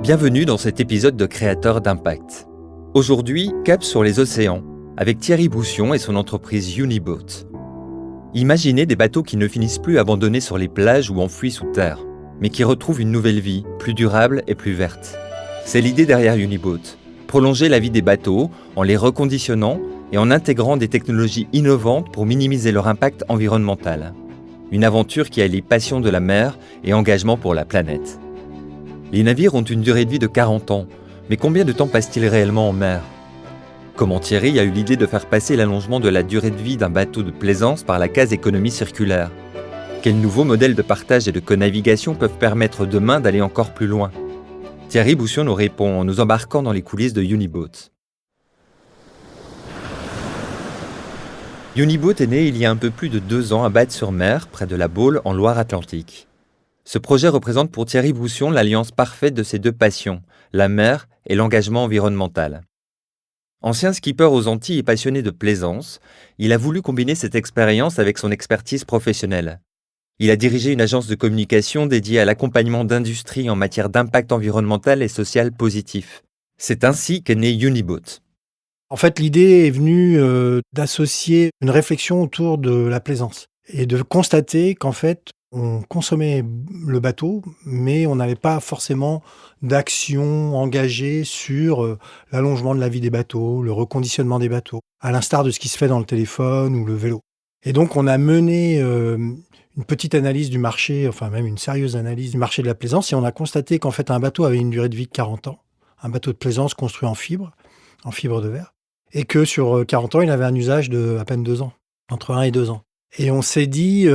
Bienvenue dans cet épisode de Créateurs d'impact. Aujourd'hui, cap sur les océans, avec Thierry Boussion et son entreprise Uniboat. Imaginez des bateaux qui ne finissent plus abandonnés sur les plages ou enfouis sous terre, mais qui retrouvent une nouvelle vie, plus durable et plus verte. C'est l'idée derrière Uniboat, prolonger la vie des bateaux en les reconditionnant et en intégrant des technologies innovantes pour minimiser leur impact environnemental. Une aventure qui allie passion de la mer et engagement pour la planète. Les navires ont une durée de vie de 40 ans, mais combien de temps passe-t-il réellement en mer ? Comment Thierry a eu l'idée de faire passer l'allongement de la durée de vie d'un bateau de plaisance par la case économie circulaire ? Quels nouveaux modèles de partage et de co-navigation peuvent permettre demain d'aller encore plus loin ? Thierry Boussion nous répond en nous embarquant dans les coulisses de Uniboat. Uniboat est né il y a un peu plus de 2 ans à Batte-sur-Mer, près de la Baule, en Loire-Atlantique. Ce projet représente pour Thierry Boussion l'alliance parfaite de ses deux passions, la mer et l'engagement environnemental. Ancien skipper aux Antilles et passionné de plaisance, il a voulu combiner cette expérience avec son expertise professionnelle. Il a dirigé une agence de communication dédiée à l'accompagnement d'industries en matière d'impact environnemental et social positif. C'est ainsi qu'est né Uniboat. En fait, l'idée est venue d'associer une réflexion autour de la plaisance et de constater qu'en fait, on consommait le bateau, mais on n'avait pas forcément d'action engagée sur l'allongement de la vie des bateaux, le reconditionnement des bateaux, à l'instar de ce qui se fait dans le téléphone ou le vélo. Et donc, on a mené une petite analyse du marché, enfin même une sérieuse analyse du marché de la plaisance, et on a constaté qu'en fait, un bateau avait une durée de vie de 40 ans, un bateau de plaisance construit en fibre de verre, et que sur 40 ans, il avait un usage de à peine 2 ans, entre 1 et 2 ans. Et on s'est dit,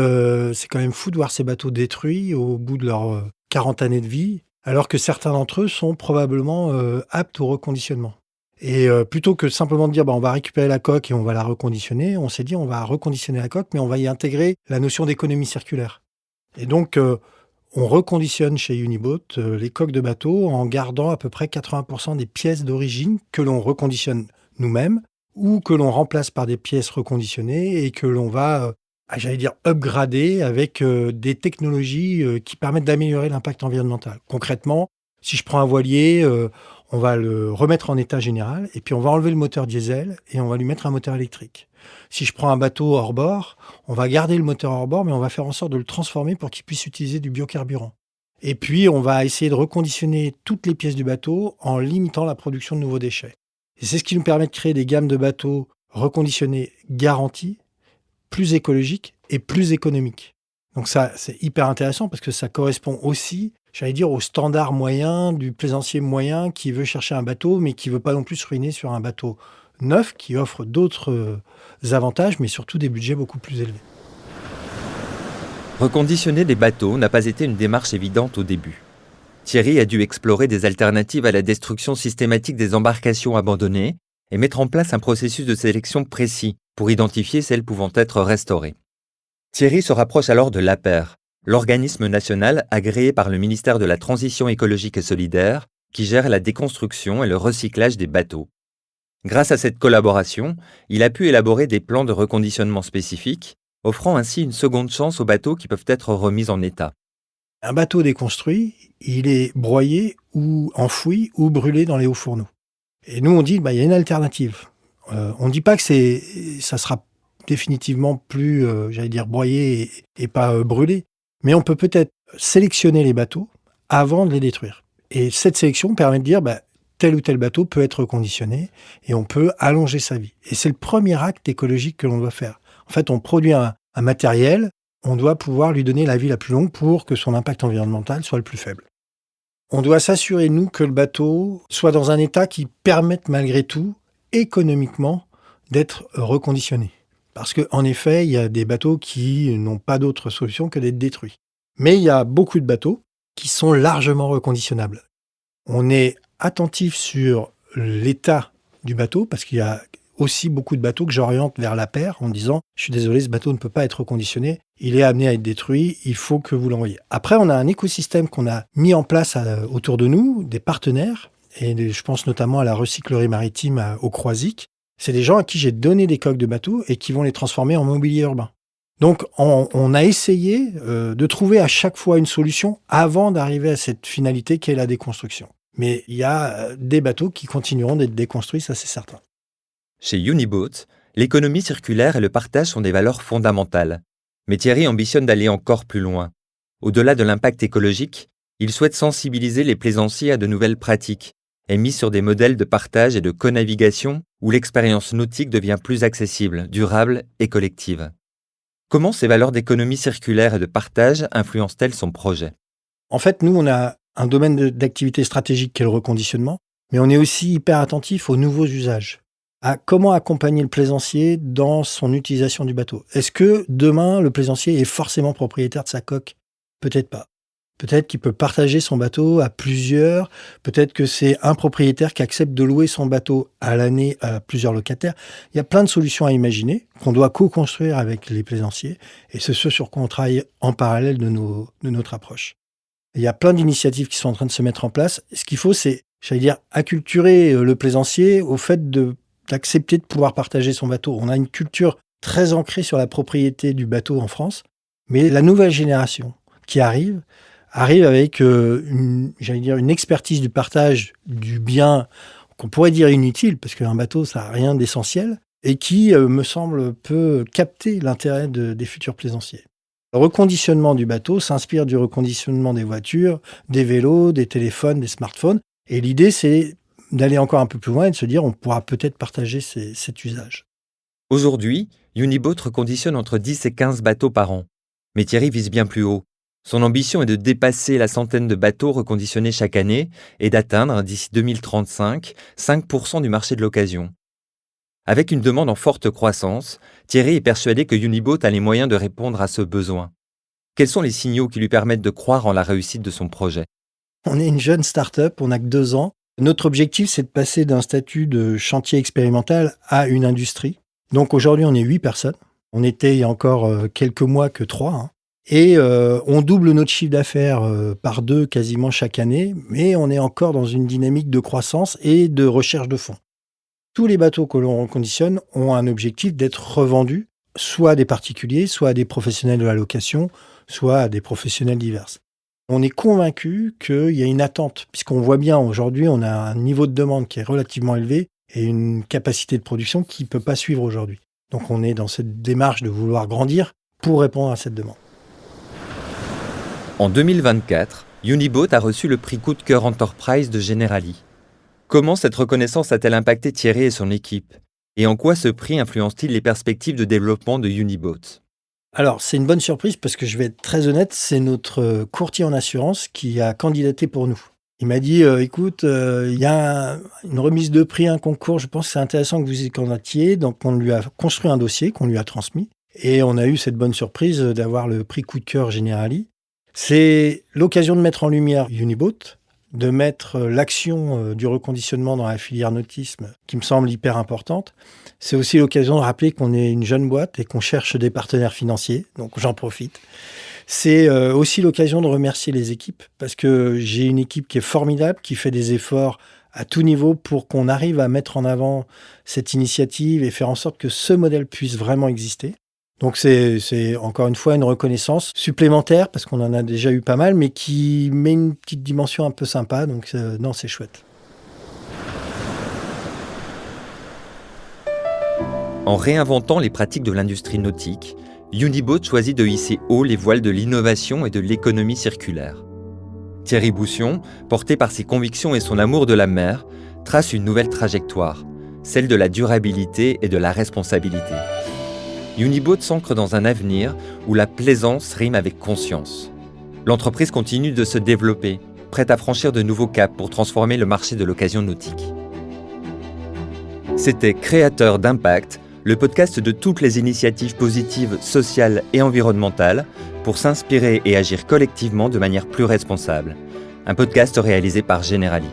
c'est quand même fou de voir ces bateaux détruits au bout de leurs 40 années de vie, alors que certains d'entre eux sont probablement aptes au reconditionnement. Et plutôt que simplement de dire, on va récupérer la coque et on va la reconditionner, on s'est dit, on va reconditionner la coque, mais on va y intégrer la notion d'économie circulaire. Et donc, on reconditionne chez Uniboat les coques de bateaux en gardant à peu près 80% des pièces d'origine que l'on reconditionne nous-mêmes ou que l'on remplace par des pièces reconditionnées et que l'on va upgrader avec des technologies qui permettent d'améliorer l'impact environnemental. Concrètement, si je prends un voilier, on va le remettre en état général et puis on va enlever le moteur diesel et on va lui mettre un moteur électrique. Si je prends un bateau hors bord, on va garder le moteur hors bord, mais on va faire en sorte de le transformer pour qu'il puisse utiliser du biocarburant. Et puis, on va essayer de reconditionner toutes les pièces du bateau en limitant la production de nouveaux déchets. Et c'est ce qui nous permet de créer des gammes de bateaux reconditionnés garantis, plus écologiques et plus économiques. Donc ça, c'est hyper intéressant parce que ça correspond aussi, au standard moyen du plaisancier moyen qui veut chercher un bateau, mais qui ne veut pas non plus se ruiner sur un bateau neuf qui offre d'autres avantages, mais surtout des budgets beaucoup plus élevés. Reconditionner des bateaux n'a pas été une démarche évidente au début. Thierry a dû explorer des alternatives à la destruction systématique des embarcations abandonnées et mettre en place un processus de sélection précis pour identifier celles pouvant être restaurées. Thierry se rapproche alors de l'APER, l'organisme national agréé par le ministère de la Transition écologique et solidaire qui gère la déconstruction et le recyclage des bateaux. Grâce à cette collaboration, il a pu élaborer des plans de reconditionnement spécifiques, offrant ainsi une seconde chance aux bateaux qui peuvent être remis en état. Un bateau déconstruit, il est broyé ou enfoui ou brûlé dans les hauts fourneaux. Et nous, on dit, il y a une alternative. On ne dit pas que ça sera définitivement plus, broyé et pas brûlé. Mais on peut peut-être sélectionner les bateaux avant de les détruire. Et cette sélection permet de dire, tel ou tel bateau peut être reconditionné et on peut allonger sa vie. Et c'est le premier acte écologique que l'on doit faire. En fait, on produit un matériel, on doit pouvoir lui donner la vie la plus longue pour que son impact environnemental soit le plus faible. On doit s'assurer, nous, que le bateau soit dans un état qui permette malgré tout, économiquement, d'être reconditionné. Parce qu'en effet, il y a des bateaux qui n'ont pas d'autre solution que d'être détruits. Mais il y a beaucoup de bateaux qui sont largement reconditionnables. On est attentif sur l'état du bateau, parce qu'il y a aussi beaucoup de bateaux que j'oriente vers l'APER en disant « Je suis désolé, ce bateau ne peut pas être reconditionné, il est amené à être détruit, il faut que vous l'envoyiez. » Après, on a un écosystème qu'on a mis en place autour de nous, des partenaires, et je pense notamment à la recyclerie maritime au Croisic. C'est des gens à qui j'ai donné des coques de bateaux et qui vont les transformer en mobilier urbain. Donc, on a essayé de trouver à chaque fois une solution avant d'arriver à cette finalité qu'est la déconstruction. Mais il y a des bateaux qui continueront d'être déconstruits, ça c'est certain. Chez Uniboat, l'économie circulaire et le partage sont des valeurs fondamentales. Mais Thierry ambitionne d'aller encore plus loin. Au-delà de l'impact écologique, il souhaite sensibiliser les plaisanciers à de nouvelles pratiques et mise sur des modèles de partage et de co-navigation où l'expérience nautique devient plus accessible, durable et collective. Comment ces valeurs d'économie circulaire et de partage influencent-elles son projet ? En fait, nous, on a un domaine d'activité stratégique qui est le reconditionnement, mais on est aussi hyper attentif aux nouveaux usages, à comment accompagner le plaisancier dans son utilisation du bateau. Est-ce que demain, le plaisancier est forcément propriétaire de sa coque ? Peut-être pas. Peut-être qu'il peut partager son bateau à plusieurs. Peut-être que c'est un propriétaire qui accepte de louer son bateau à l'année à plusieurs locataires. Il y a plein de solutions à imaginer qu'on doit co-construire avec les plaisanciers. Et c'est ce sur quoi on travaille en parallèle de notre approche. Il y a plein d'initiatives qui sont en train de se mettre en place. Ce qu'il faut, c'est, acculturer le plaisancier au fait d'accepter de pouvoir partager son bateau. On a une culture très ancrée sur la propriété du bateau en France. Mais la nouvelle génération qui arrive avec une expertise du partage du bien qu'on pourrait dire inutile, parce qu'un bateau, ça n'a rien d'essentiel, et qui, me semble, peut capter l'intérêt des futurs plaisanciers. Le reconditionnement du bateau s'inspire du reconditionnement des voitures, des vélos, des téléphones, des smartphones, et l'idée, c'est d'aller encore un peu plus loin et de se dire on pourra peut-être partager cet usage. Aujourd'hui, Uniboat reconditionne entre 10 et 15 bateaux par an. Mais Thierry vise bien plus haut. Son ambition est de dépasser la centaine de bateaux reconditionnés chaque année et d'atteindre, d'ici 2035, 5% du marché de l'occasion. Avec une demande en forte croissance, Thierry est persuadé que Uniboat a les moyens de répondre à ce besoin. Quels sont les signaux qui lui permettent de croire en la réussite de son projet ? On est une jeune start-up, on n'a que 2 ans. Notre objectif, c'est de passer d'un statut de chantier expérimental à une industrie. Donc aujourd'hui, on est 8 personnes. On était il y a encore quelques mois que 3. Et on double notre chiffre d'affaires par 2 quasiment chaque année, mais on est encore dans une dynamique de croissance et de recherche de fonds. Tous les bateaux que l'on reconditionne ont un objectif d'être revendus, soit à des particuliers, soit à des professionnels de la location, soit à des professionnels divers. On est convaincu qu'il y a une attente, puisqu'on voit bien aujourd'hui, on a un niveau de demande qui est relativement élevé et une capacité de production qui ne peut pas suivre aujourd'hui. Donc on est dans cette démarche de vouloir grandir pour répondre à cette demande. En 2024, Uniboat a reçu le prix Coup de cœur Enterprise de Generali. Comment cette reconnaissance a-t-elle impacté Thierry et son équipe ? Et en quoi ce prix influence-t-il les perspectives de développement de Uniboat ? Alors, c'est une bonne surprise parce que je vais être très honnête, c'est notre courtier en assurance qui a candidaté pour nous. Il m'a dit, écoute, il y a une remise de prix, un concours, je pense que c'est intéressant que vous y candidatiez. Donc, on lui a construit un dossier qu'on lui a transmis. Et on a eu cette bonne surprise d'avoir le prix Coup de cœur Generali. C'est l'occasion de mettre en lumière Uniboat, de mettre l'action du reconditionnement dans la filière nautisme qui me semble hyper importante. C'est aussi l'occasion de rappeler qu'on est une jeune boîte et qu'on cherche des partenaires financiers, donc j'en profite. C'est aussi l'occasion de remercier les équipes parce que j'ai une équipe qui est formidable, qui fait des efforts à tout niveau pour qu'on arrive à mettre en avant cette initiative et faire en sorte que ce modèle puisse vraiment exister. Donc c'est encore une fois une reconnaissance supplémentaire, parce qu'on en a déjà eu pas mal, mais qui met une petite dimension un peu sympa, donc non, c'est chouette. En réinventant les pratiques de l'industrie nautique, Uniboat choisit de hisser haut les voiles de l'innovation et de l'économie circulaire. Thierry Boussion, porté par ses convictions et son amour de la mer, trace une nouvelle trajectoire, celle de la durabilité et de la responsabilité. Uniboat s'ancre dans un avenir où la plaisance rime avec conscience. L'entreprise continue de se développer, prête à franchir de nouveaux caps pour transformer le marché de l'occasion nautique. C'était Créateurs d'impact, le podcast de toutes les initiatives positives, sociales et environnementales pour s'inspirer et agir collectivement de manière plus responsable. Un podcast réalisé par Generali.